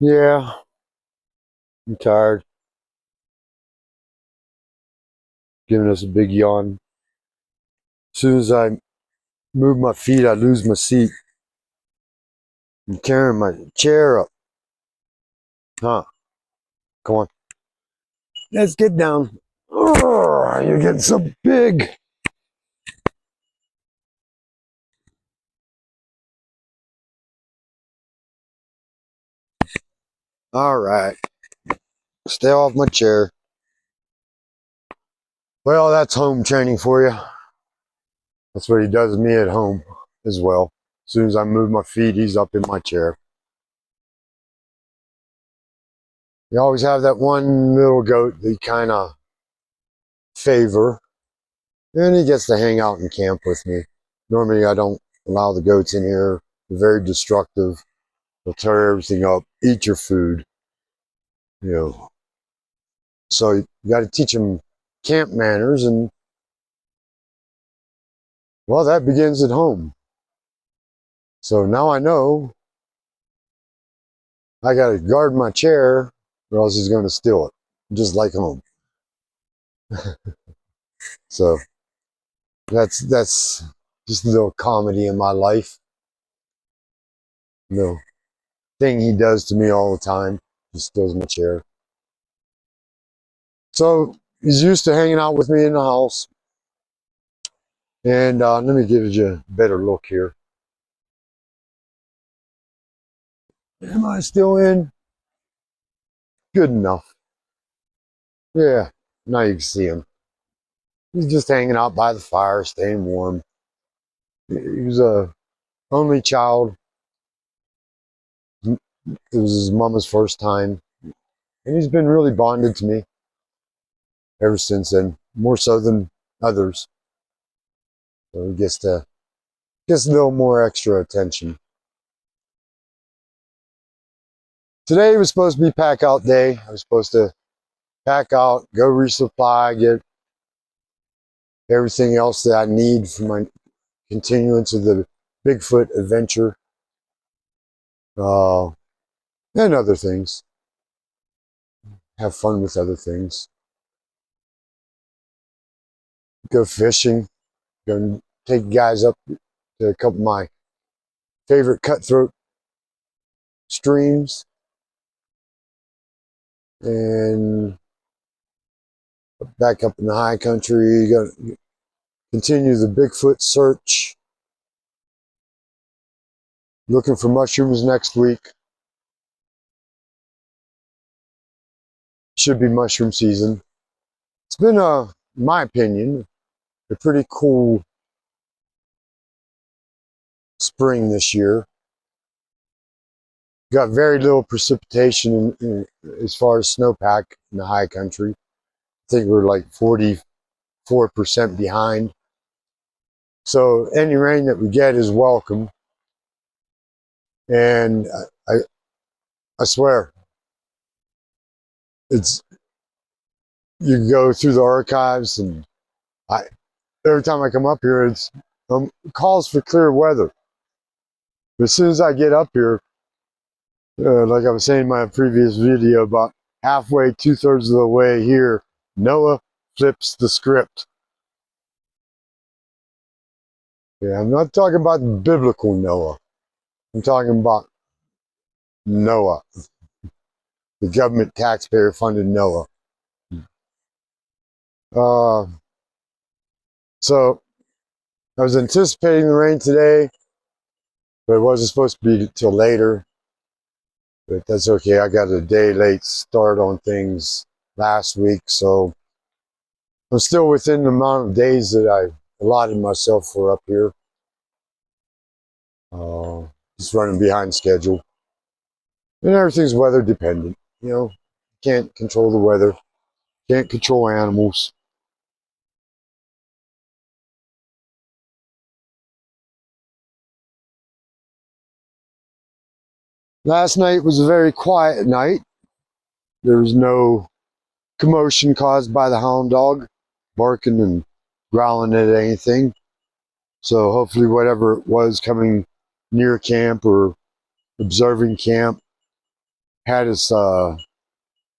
Yeah, I'm tired. Giving us a big yawn. As soon as I move my feet, I lose my seat. I'm tearing my chair up. Huh? Come on. Let's get down. Urgh, you're getting so big. All right. Stay off my chair. Well, that's home training for you. That's what he does with me at home as well. As soon as I move my feet, he's up in my chair. You always have that one little goat that you kind of favor, and he gets to hang out in camp with me. Normally, I don't allow the goats in here. They're very destructive. They'll tear everything up, eat your food. You know, so you got to teach them camp manners, and well, that begins at home. So now I know I got to guard my chair, or else he's going to steal it, just like home. So that's just a little comedy in my life. No thing he does to me all the time. He steals my chair. So he's used to hanging out with me in the house. And let me give you a better look here. Am I still in? Good enough. Yeah, now you can see him. He's just hanging out by the fire, staying warm. He was a only child. It was his mama's first time. And he's been really bonded to me ever since then, more so than others. So he gets a little more extra attention. Today was supposed to be pack out day. I was supposed to pack out, go resupply, get everything else that I need for my continuance of the Bigfoot adventure, uh, and other things. Have fun with other things. Go fishing. Go take guys up to a couple of my favorite cutthroat streams. And back up in the high country, go continue the Bigfoot search. Looking for mushrooms next week. Should be mushroom season. It's been, in my opinion, a pretty cool spring this year. Got very little precipitation as far as snowpack in the high country. I think we're like 44% behind. So any rain that we get is welcome. And I swear, it's you go through the archives, and every time I come up here, it's calls for clear weather. But as soon as I get up here, like I was saying in my previous video, about halfway, 2/3 of the way here, Noah flips the script. Yeah, I'm not talking about biblical Noah. I'm talking about Noah, the government taxpayer funded Noah. Uh, so I was anticipating the rain today, but it wasn't supposed to be till later. But that's okay. I got a day late start on things last week, so I'm still within the amount of days that I allotted myself for up here. Just running behind schedule. And everything's weather dependent. You know, can't control the weather, can't control animals. Last night was a very quiet night. There was no commotion caused by the hound dog barking and growling at anything. So hopefully whatever it was coming near camp or observing camp had his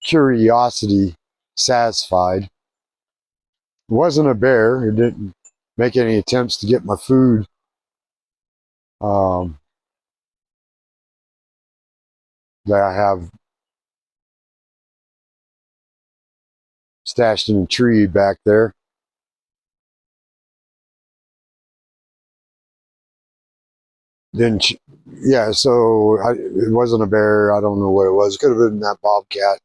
curiosity satisfied. It wasn't a bear. It didn't make any attempts to get my food. That I have stashed in a tree back there. Then, yeah, so it wasn't a bear. I don't know what it was. It could have been that bobcat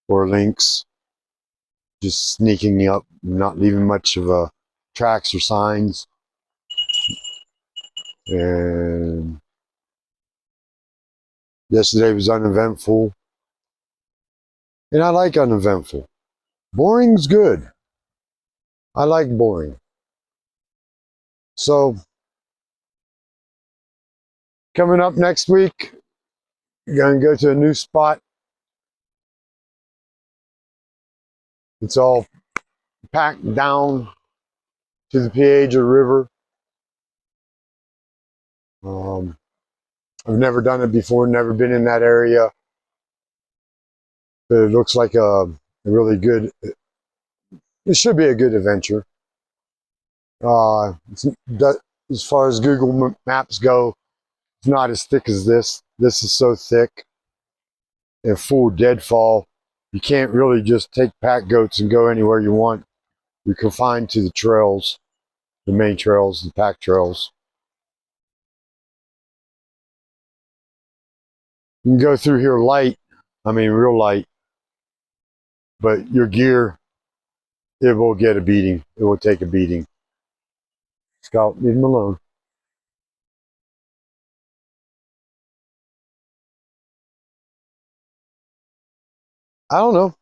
or lynx, just sneaking up, not leaving much of a tracks or signs. And yesterday was uneventful. And I like uneventful. Boring's good. I like boring. So, coming up next week, we're going to go to a new spot. It's all packed down to the Pieja River. I've never done it before, never been in that area. But it looks like a really good, it should be a good adventure. As far as Google Maps go, it's not as thick as this. This is so thick and full deadfall. You can't really just take pack goats and go anywhere you want. You're confined to the trails, the main trails, the pack trails. You can go through here light, I mean real light, but your gear, it will get a beating. It will take a beating. Scout, leave him alone. I don't know.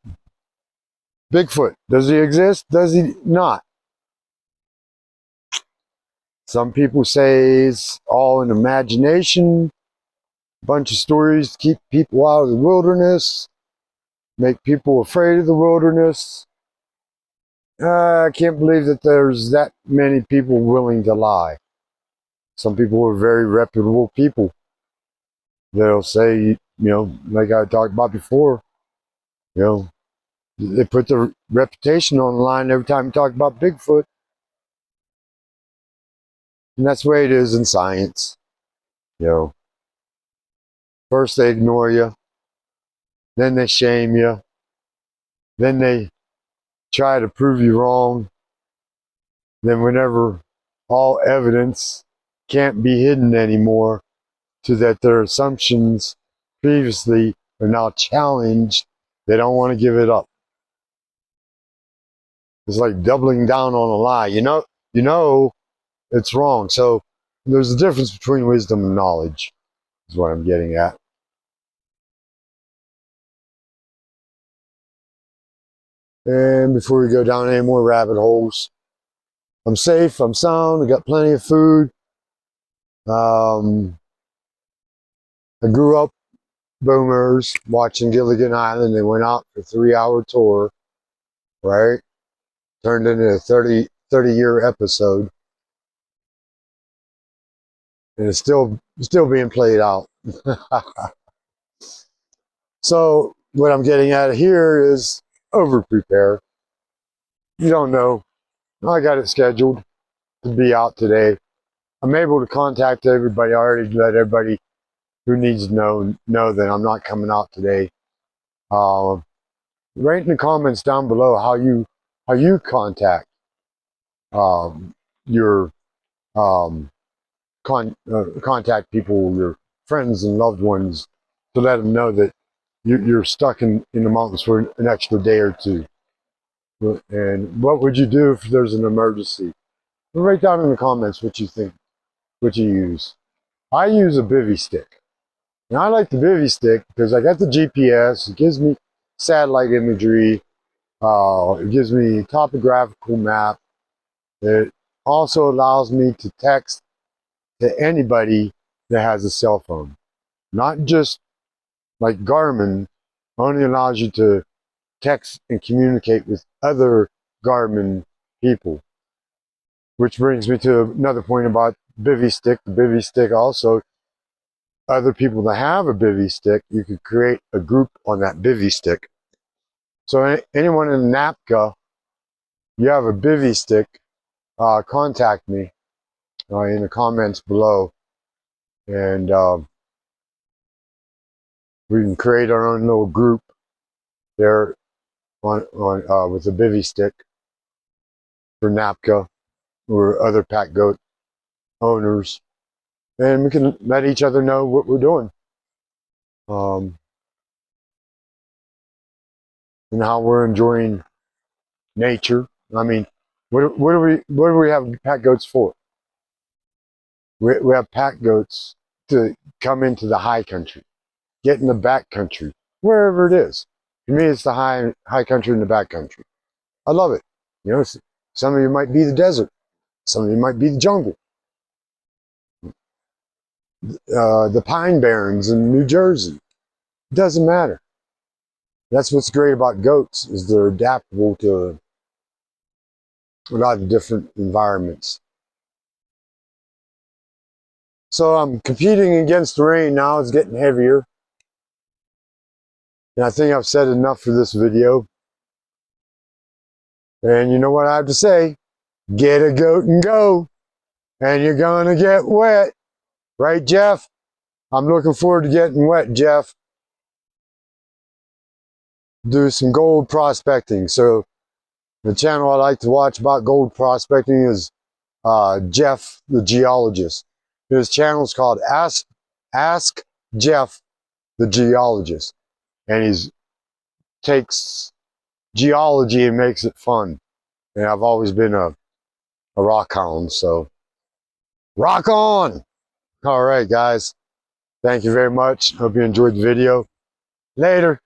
Bigfoot, does he exist? Does he not? Some people say it's all an imagination, a bunch of stories to keep people out of the wilderness, make people afraid of the wilderness. I can't believe that there's that many people willing to lie. Some people are very reputable people. They'll say, you know, like I talked about before, you know, they put their reputation on the line every time you talk about Bigfoot. And that's the way it is in science. You know, first they ignore you, then they shame you, then they try to prove you wrong. Then whenever all evidence can't be hidden anymore, so that their assumptions previously are now challenged, they don't want to give it up. It's like doubling down on a lie. You know it's wrong. So there's a difference between wisdom and knowledge, is what I'm getting at. And before we go down any more rabbit holes, I'm safe, I'm sound, I got plenty of food. I grew up boomers watching Gilligan Island. They went out for a 3-hour tour, right? Turned into a 30-year episode. And it's still being played out. So what I'm getting at here is over prepare. You don't know. I got it scheduled to be out today. I'm able to contact everybody. I already let everybody who needs to know that I'm not coming out today. Write in the comments down below how you contact your contact people, your friends and loved ones, to let them know that you're stuck in the mountains for an extra day or two. And what would you do if there's an emergency? Write down in the comments what you think, what you use. I use a bivy stick. And I like the bivy stick because I got the GPS. It gives me satellite imagery. It gives me a topographical map. It also allows me to text to anybody that has a cell phone. Not just like Garmin, only allows you to text and communicate with other Garmin people. Which brings me to another point about bivy stick. The bivy stick also other people that have a bivy stick, you could create a group on that bivy stick. So anyone in NAPCA, you have a bivy stick, contact me in the comments below, and we can create our own little group there on with a bivy stick for NAPCA or other pack goat owners, and we can let each other know what we're doing, and how we're enjoying nature. I mean, what do we have pack goats for? We have pack goats to come into the high country, get in the back country, wherever it is. To me, it's the high country and the back country. I love it. You know, some of you might be the desert, some of you might be the jungle, the Pine Barrens in New Jersey. It doesn't matter. That's what's great about goats, is they're adaptable to a lot of different environments. So I'm competing against the rain now. It's getting heavier. And I think I've said enough for this video. And you know what I have to say? Get a goat and go. And you're gonna get wet. Right, Jeff? I'm looking forward to getting wet, Jeff. Do some gold prospecting. So the channel I like to watch about gold prospecting is Jeff, the geologist. His channel is called Ask Jeff, the Geologist. And he takes geology and makes it fun. And I've always been a rock hound, so rock on! All right, guys. Thank you very much. Hope you enjoyed the video. Later.